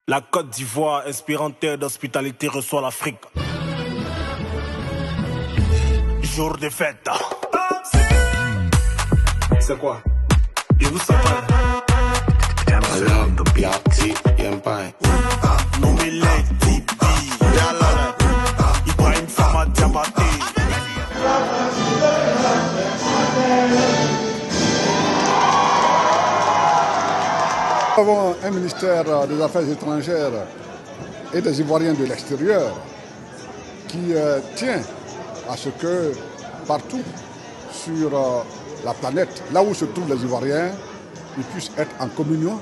La Côte d'Ivoire, inspirante terre d'hospitalité, reçoit l'Afrique. Jour de fête. C'est quoi? Et vous savez? Nous avons un ministère des Affaires étrangères et des Ivoiriens de l'extérieur qui tient à ce que partout sur la planète, là où se trouvent les Ivoiriens, ils puissent être en communion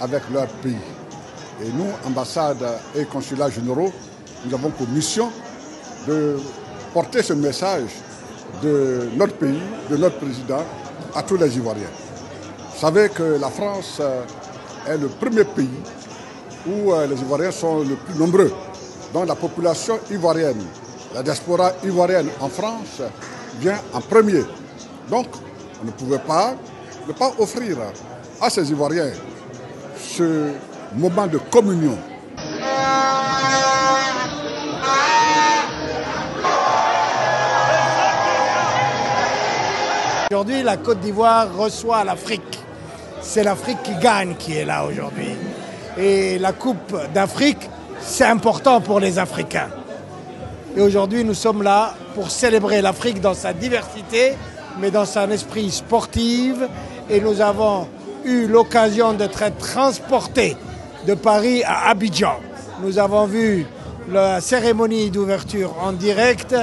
avec leur pays. Et nous, ambassades et consulats généraux, nous avons pour mission de porter ce message de notre pays, de notre président, à tous les Ivoiriens. Vous savez que la France est le premier pays où les Ivoiriens sont le plus nombreux. Donc la population ivoirienne, la diaspora ivoirienne en France vient en premier. Donc on ne pouvait pas ne pas offrir à ces Ivoiriens ce moment de communion. Aujourd'hui, la Côte d'Ivoire reçoit l'Afrique. C'est l'Afrique qui gagne qui est là aujourd'hui. Et la Coupe d'Afrique, c'est important pour les Africains. Et aujourd'hui, nous sommes là pour célébrer l'Afrique dans sa diversité, mais dans son esprit sportif. Et nous avons eu l'occasion d'être transportés de Paris à Abidjan. Nous avons vu la cérémonie d'ouverture en direct,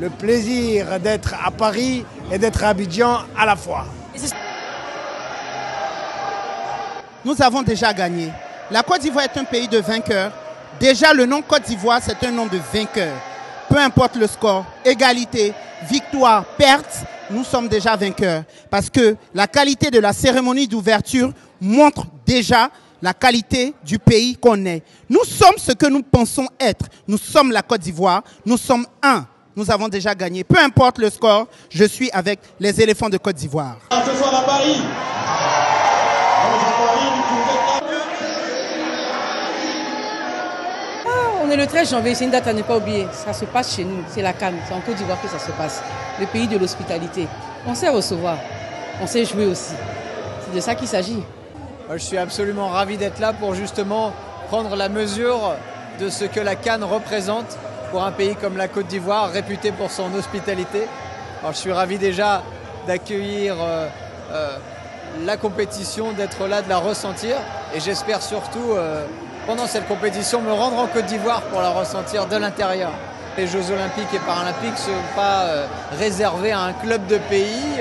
le plaisir d'être à Paris et d'être à Abidjan à la fois. Nous avons déjà gagné. La Côte d'Ivoire est un pays de vainqueurs. Déjà, le nom Côte d'Ivoire, c'est un nom de vainqueur. Peu importe le score, égalité, victoire, perte, nous sommes déjà vainqueurs. Parce que la qualité de la cérémonie d'ouverture montre déjà la qualité du pays qu'on est. Nous sommes ce que nous pensons être. Nous sommes la Côte d'Ivoire. Nous sommes un. Nous avons déjà gagné. Peu importe le score, je suis avec les éléphants de Côte d'Ivoire. Ce soir à Paris. On est le 13 janvier, c'est une date à ne pas oublier. Ça se passe chez nous, c'est la CAN, c'est en Côte d'Ivoire que ça se passe. Le pays de l'hospitalité. On sait recevoir, on sait jouer aussi. C'est de ça qu'il s'agit. Je suis absolument ravi d'être là pour justement prendre la mesure de ce que la CAN représente pour un pays comme la Côte d'Ivoire, réputé pour son hospitalité. Alors, je suis ravi déjà d'accueillir la compétition, d'être là, de la ressentir. Et j'espère surtout, pendant cette compétition, me rendre en Côte d'Ivoire pour la ressentir de l'intérieur. Les Jeux Olympiques et Paralympiques ne sont pas réservés à un club de pays,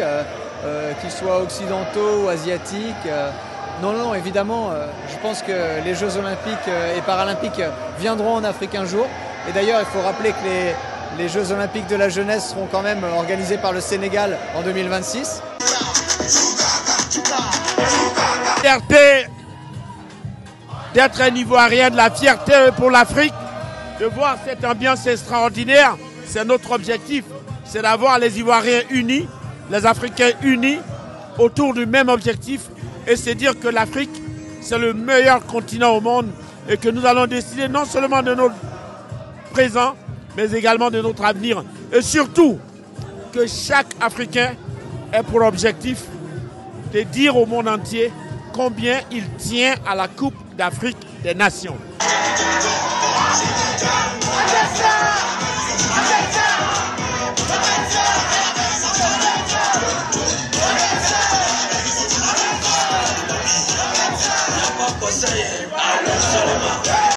qu'ils soient occidentaux ou asiatiques. Non, évidemment, je pense que les Jeux Olympiques et Paralympiques viendront en Afrique un jour. Et d'ailleurs, il faut rappeler que les Jeux Olympiques de la jeunesse seront quand même organisés par le Sénégal en 2026. Fierté d'être un Ivoirien, de la fierté pour l'Afrique, de voir cette ambiance extraordinaire. C'est notre objectif, c'est d'avoir les Ivoiriens unis, les Africains unis autour du même objectif. Et c'est dire que l'Afrique, c'est le meilleur continent au monde et que nous allons décider non seulement de notre présent, mais également de notre avenir. Et surtout, que chaque Africain ait pour objectif de dire au monde entier combien il tient à la Coupe d'Afrique des Nations. Conseiller, allons seulement.